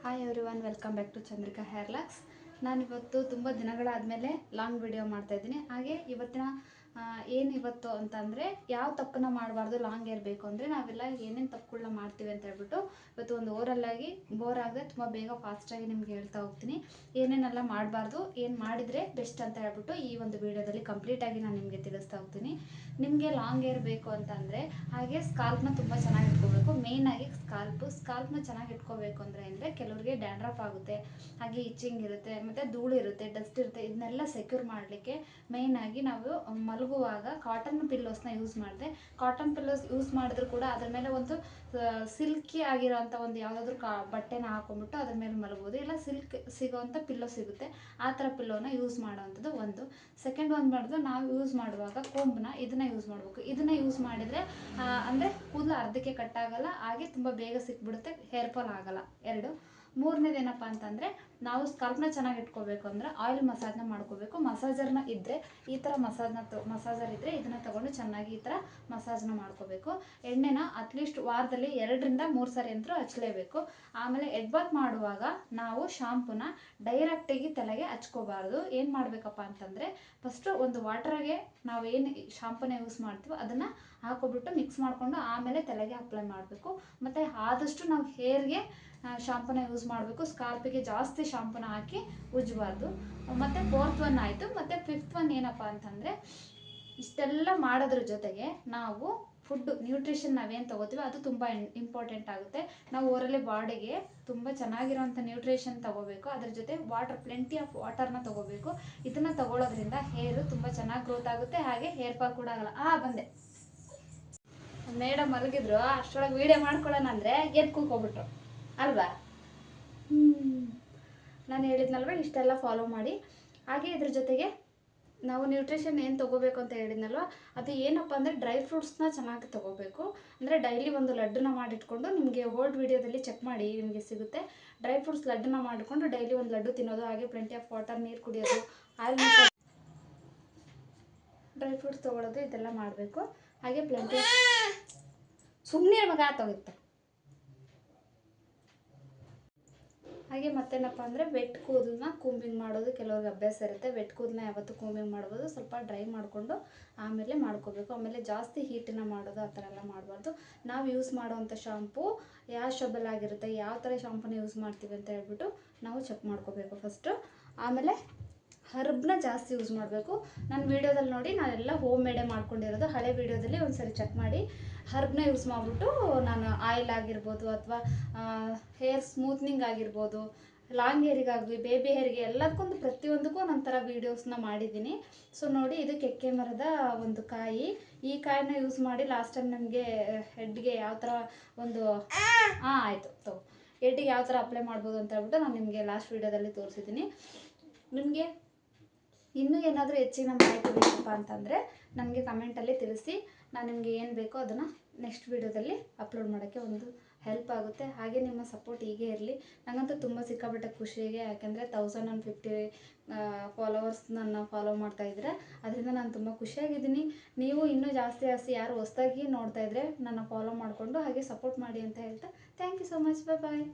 Hi everyone, welcome back to Chandrika hair locks. ನಾನಿವತ್ತು ತುಂಬ ದಿನಗಳಾದಮೇಲೆ long video ಮಾಡ್ತಾಯಿದ್ದೀನಿ. ಹಾಗೆ ಇವತ್ತಿನ ಏನು ಇವತ್ತು ಅಂತಂದರೆ ಯಾವ ತಪ್ಪನ್ನ ಮಾಡಬಾರ್ದು, ಲಾಂಗ್ ಹೇರ್ ಬೇಕು ಅಂದರೆ ನಾವೆಲ್ಲ ಏನೇನು ತಪ್ಪುಗಳನ್ನ ಮಾಡ್ತೀವಿ ಅಂತ ಹೇಳ್ಬಿಟ್ಟು ಇವತ್ತು ಒಂದು ಓರಲ್ಲಾಗಿ ಬೋರ್ ಆಗದೆ ತುಂಬ ಬೇಗ ಫಾಸ್ಟಾಗಿ ನಿಮ್ಗೆ ಹೇಳ್ತಾ ಹೋಗ್ತೀನಿ. ಏನೇನೆಲ್ಲ ಮಾಡಬಾರ್ದು, ಏನು ಮಾಡಿದರೆ ಬೆಸ್ಟ್ ಅಂತ ಹೇಳ್ಬಿಟ್ಟು ಈ ಒಂದು ವಿಡಿಯೋದಲ್ಲಿ ಕಂಪ್ಲೀಟಾಗಿ ನಾನು ನಿಮಗೆ ತಿಳಿಸ್ತಾ ಹೋಗ್ತೀನಿ. ನಿಮಗೆ ಲಾಂಗ್ ಹೇರ್ ಬೇಕು ಅಂತಂದರೆ ಹಾಗೆ ಸ್ಕಾಲ್ಪ್ನ ತುಂಬ ಚೆನ್ನಾಗಿ ಇಟ್ಕೋಬೇಕು. ಮೇಯ್ನಾಗಿ ಸ್ಕಾಲ್ಪ್ನ ಚೆನ್ನಾಗಿ ಇಟ್ಕೋಬೇಕು ಅಂದರೆ ಕೆಲವರಿಗೆ ಡ್ಯಾಂಡ್ರಫ್ ಆಗುತ್ತೆ, ಹಾಗೆ ಇಚ್ಚಿಂಗ್ ಇರುತ್ತೆ, ಮತ್ತು ಧೂಳು ಇರುತ್ತೆ, ಡಸ್ಟ್ ಇರುತ್ತೆ. ಇದನ್ನೆಲ್ಲ ಸೆಕ್ಯೂರ್ ಮಾಡಲಿಕ್ಕೆ ಮೇಯ್ನಾಗಿ ನಾವು ಮಲಗುವಾಗ ಕಾಟನ್ ಪಿಲ್ಲೋಸ್ನ ಯೂಸ್ ಮಾಡಿದೆ. ಕಾಟನ್ ಪಿಲ್ಲೋಸ್ ಯೂಸ್ ಮಾಡಿದ್ರು ಕೂಡ ಅದ್ರ ಮೇಲೆ ಒಂದು ಸಿಲ್ಕಿ ಆಗಿರೋಂಥ ಒಂದು ಯಾವುದಾದ್ರೂ ಬಟ್ಟೆನ ಹಾಕೊಂಡ್ಬಿಟ್ಟು ಅದ್ರ ಮೇಲೆ ಮಲಗ್ಬೋದು. ಇಲ್ಲ ಸಿಲ್ಕ್ ಸಿಗೋವಂಥ ಪಿಲ್ಲೋ ಸಿಗುತ್ತೆ, ಆ ಥರ ಪಿಲ್ಲೋನ ಯೂಸ್ ಮಾಡೋವಂಥದ್ದು ಒಂದು. ಸೆಕೆಂಡ್ ಒಂದು ಮಾಡಿದ್ರು ನಾವು ಯೂಸ್ ಮಾಡುವಾಗ ಕೊಂಬನ್ನ ಇದನ್ನು ಯೂಸ್ ಮಾಡಬೇಕು. ಇದನ್ನು ಯೂಸ್ ಮಾಡಿದರೆ ಅಂದರೆ ಕೂದಲು ಅರ್ಧಕ್ಕೆ ಕಟ್ಟಾಗಲ್ಲ, ಹಾಗೆ ತುಂಬ ಬೇಗ ಸಿಕ್ಬಿಡುತ್ತೆ, ಹೇರ್ ಫಾಲ್ ಆಗಲ್ಲ. ಎರಡು. ಮೂರನೇದೇನಪ್ಪ ಅಂತಂದರೆ ನಾವು ಸ್ಕಾಲ್ಪ್ನ ಚೆನ್ನಾಗಿ ಇಟ್ಕೋಬೇಕು ಅಂದರೆ ಆಯಿಲ್ ಮಸಾಜ್ನ ಮಾಡ್ಕೋಬೇಕು. ಮಸಾಜರ್ನ ಇದ್ದರೆ ಈ ಥರ ಮಸಾಜರ್ ಇದ್ದರೆ ಇದನ್ನು ತೊಗೊಂಡು ಚೆನ್ನಾಗಿ ಈ ಥರ ಮಸಾಜ್ನ ಮಾಡ್ಕೋಬೇಕು. ಎಣ್ಣೆನ ಅಟ್ಲೀಸ್ಟ್ ವಾರದಲ್ಲಿ 2-3 ಸಾರಿ ಅಂತೂ ಹಚ್ಚಲೇಬೇಕು. ಆಮೇಲೆ ಹೆಡ್ ಬಾತ್ ಮಾಡುವಾಗ ನಾವು ಶಾಂಪೂನ ಡೈರೆಕ್ಟಾಗಿ ತಲೆಗೆ ಹಚ್ಕೋಬಾರ್ದು. ಏನು ಮಾಡಬೇಕಪ್ಪ ಅಂತಂದರೆ ಫಸ್ಟು ಒಂದು ವಾಟರ್ಗೆ ನಾವೇನು ಶಾಂಪೂನ ಯೂಸ್ ಮಾಡ್ತೀವೋ ಅದನ್ನು ಹಾಕೋಬಿಟ್ಟು ಮಿಕ್ಸ್ ಮಾಡಿಕೊಂಡು ಆಮೇಲೆ ತಲೆಗೆ ಅಪ್ಲೈ ಮಾಡಬೇಕು. ಮತ್ತು ಆದಷ್ಟು ನಾವು ಹೇರ್ಗೆ ಶಾಂಪೂನ ಯೂಸ್ ಮಾಡಬೇಕು. ಸ್ಕಾಲ್ಪಿಗೆ ಜಾಸ್ತಿ ಶಾಂಪೂನ ಹಾಕಿ ಉಜ್ಜಬಾರ್ದು. ಮತ್ತು 4th ಒನ್ ಆಯಿತು. ಮತ್ತು 5th ಒನ್ ಏನಪ್ಪ ಅಂತಂದರೆ ಇಷ್ಟೆಲ್ಲ ಮಾಡೋದ್ರ ಜೊತೆಗೆ ನಾವು ಫುಡ್ಡು ನ್ಯೂಟ್ರಿಷನ್ ನಾವೇನು ತೊಗೋತೀವಿ ಅದು ತುಂಬ ಇಂಪಾರ್ಟೆಂಟ್ ಆಗುತ್ತೆ. ನಾವು ಓರಲಿ ಬಾಡಿಗೆ ತುಂಬ ಚೆನ್ನಾಗಿರೋಂಥ ನ್ಯೂಟ್ರಿಷನ್ ತೊಗೋಬೇಕು. ಅದ್ರ ಜೊತೆ ಪ್ಲೆಂಟಿ ಆಫ್ ವಾಟರ್ನ ತೊಗೋಬೇಕು. ಇದನ್ನು ತೊಗೊಳೋದ್ರಿಂದ ಹೇರು ತುಂಬ ಚೆನ್ನಾಗಿ ಗ್ರೋತ್ ಆಗುತ್ತೆ, ಹಾಗೆ ಹೇರ್ ಫಾಲ್ ಕೂಡ ಆಗಲ್ಲ. ಬಂದೆ ಮೇಡಮ್ ಮಲಗಿದ್ರು, ಅಷ್ಟರೊಳಗೆ ವೀಡಿಯೋ ಮಾಡ್ಕೊಳ್ಳೋಣ ಅಂದರೆ ಗೆದ್ದು ಕೂತ್ಕೊಬಿಟ್ರು ಅಲ್ವಾ. ನಾನು ಹೇಳಿದ್ನಲ್ವ ಇಷ್ಟೆಲ್ಲ ಫಾಲೋ ಮಾಡಿ. ಹಾಗೆ ಇದ್ರ ಜೊತೆಗೆ ನಾವು ನ್ಯೂಟ್ರಿಷನ್ ಏನು ತೊಗೋಬೇಕು ಅಂತ ಹೇಳಿದ್ನಲ್ವ, ಅದು ಏನಪ್ಪ ಅಂದರೆ ಡ್ರೈ ಫ್ರೂಟ್ಸ್ನ ಚೆನ್ನಾಗಿ ತೊಗೋಬೇಕು. ಅಂದರೆ ಡೈಲಿ ಒಂದು ಲಡ್ಡನ್ನ ಮಾಡಿಟ್ಕೊಂಡು, ನಿಮಗೆ ಓಲ್ಡ್ ವೀಡಿಯೋದಲ್ಲಿ ಚೆಕ್ ಮಾಡಿ ನಿಮಗೆ ಸಿಗುತ್ತೆ. ಡ್ರೈ ಫ್ರೂಟ್ಸ್ ಲಡ್ಡನ್ನ ಮಾಡಿಕೊಂಡು ಡೈಲಿ ಒಂದು ಲಡ್ಡು ತಿನ್ನೋದು, ಹಾಗೆ ಪ್ಲೆಂಟಿ ಆಫ್ ವಾಟರ್, ನೀರು ಕುಡಿಯೋದು, ಆಯಿಲ್ ಮಸಾಜ್, ಡ್ರೈ ಫ್ರೂಟ್ಸ್ ತೊಗೊಳೋದು, ಇದೆಲ್ಲ ಮಾಡಬೇಕು. ಹಾಗೆ ಪ್ಲೆಂಟಿ ಸುಮ್ಮನೆ ಮಗ ಆತೋಗುತ್ತೆ. ಹಾಗೆ ಮತ್ತೇನಪ್ಪ ಅಂದರೆ ವೆಟ್ ಕೂದಲನ್ನ ಕೂಂಬಿಂಗ್ ಮಾಡೋದು ಕೆಲವ್ರಿಗೆ ಅಭ್ಯಾಸ ಇರುತ್ತೆ. ವೆಟ್ ಕೂದಲನ್ನ ಯಾವತ್ತೂ ಕೂಂಬಿಂಗ್ ಮಾಡ್ಬೋದು, ಸ್ವಲ್ಪ ಡ್ರೈ ಮಾಡಿಕೊಂಡು ಆಮೇಲೆ ಮಾಡ್ಕೋಬೇಕು. ಆಮೇಲೆ ಜಾಸ್ತಿ ಹೀಟನ್ನು ಮಾಡೋದು ಆ ಥರ ಎಲ್ಲ ಮಾಡಬಾರ್ದು. ನಾವು ಯೂಸ್ ಮಾಡೋವಂಥ ಶಾಂಪೂ ಯಾಶಬಲ್ ಆಗಿರುತ್ತೆ, ಯಾವ ಥರ ಶಾಂಪೂನ ಯೂಸ್ ಮಾಡ್ತೀವಿ ಅಂತ ಹೇಳ್ಬಿಟ್ಟು ನಾವು ಚೆಕ್ ಮಾಡ್ಕೋಬೇಕು ಫಸ್ಟು. ಆಮೇಲೆ ಹರ್ಬ್ನ ಜಾಸ್ತಿ ಯೂಸ್ ಮಾಡಬೇಕು. ನನ್ನ ವೀಡಿಯೋದಲ್ಲಿ ನೋಡಿ ನಾನೆಲ್ಲ ಹೋಮ್ ಮೇಡೇ ಮಾಡ್ಕೊಂಡಿರೋದು. ಹಳೆ ವೀಡಿಯೋದಲ್ಲಿ ಒಂದ್ಸರಿ ಚೆಕ್ ಮಾಡಿ ಹರ್ಬ್ನ ಯೂಸ್ ಮಾಡಿಬಿಟ್ಟು ನಾನು ಆಯಿಲ್ ಆಗಿರ್ಬೋದು ಅಥವಾ ಹೇರ್ ಸ್ಮೂತ್ನಿಂಗ್ ಆಗಿರ್ಬೋದು, ಲಾಂಗ್ ಹೇರಿಗಾಗಲಿ ಬೇಬಿ ಹೇರಿಗೆ ಎಲ್ಲದಕ್ಕೊಂದು ಪ್ರತಿಯೊಂದಕ್ಕೂ ಒಂದೊಂಥರ ವೀಡಿಯೋಸ್ನ ಮಾಡಿದ್ದೀನಿ. ಸೊ ನೋಡಿ, ಇದು ಕೆಕ್ಕೆ ಮರದ ಒಂದು ಕಾಯಿ. ಈ ಕಾಯಿನ ಯೂಸ್ ಮಾಡಿ ಲಾಸ್ಟ್ ಟೈಮ್ ನಮಗೆ ಹೆಡ್ಗೆ ಯಾವ ಥರ ಒಂದು ಆಯಿತು ಹೆಡ್ಗೆ ಯಾವ ಥರ ಅಪ್ಲೈ ಮಾಡ್ಬೋದು ಅಂತ ಹೇಳ್ಬಿಟ್ಟು ನಾನು ನಿಮಗೆ ಲಾಸ್ಟ್ ವೀಡಿಯೋದಲ್ಲಿ ತೋರಿಸಿದ್ದೀನಿ. ನಿಮಗೆ ಇನ್ನೂ ಏನಾದರೂ ಹೆಚ್ಚಿನ ಮಾಹಿತಿ ಬೇಕಪ್ಪ ಅಂತಂದರೆ ನನಗೆ ಕಮೆಂಟಲ್ಲಿ ತಿಳಿಸಿ. ನಾನು ನಿಮಗೆ ಏನು ಬೇಕೋ ಅದನ್ನು ನೆಕ್ಸ್ಟ್ ವೀಡಿಯೋದಲ್ಲಿ ಅಪ್ಲೋಡ್ ಮಾಡೋಕ್ಕೆ ಒಂದು ಹೆಲ್ಪ್ ಆಗುತ್ತೆ. ಹಾಗೆ ನಿಮ್ಮ ಸಪೋರ್ಟ್ ಹೀಗೆ ಇರಲಿ. ನನಗಂತೂ ತುಂಬ ಸಿಕ್ಕಾಪಟ್ಟೆ ಖುಷಿಗೆ, ಯಾಕೆಂದರೆ 1050 ಫಾಲೋವರ್ಸ್ ನನ್ನ ಫಾಲೋ ಮಾಡ್ತಾಯಿದ್ರೆ ಅದರಿಂದ ನಾನು ತುಂಬ ಖುಷಿಯಾಗಿದ್ದೀನಿ. ನೀವು ಇನ್ನೂ ಜಾಸ್ತಿ ಯಾರು ಹೊಸದಾಗಿ ನೋಡ್ತಾಯಿದ್ರೆ ನನ್ನ ಫಾಲೋ ಮಾಡಿಕೊಂಡು ಹಾಗೆ ಸಪೋರ್ಟ್ ಮಾಡಿ ಅಂತ ಹೇಳ್ತಾ thank you so much. Bye.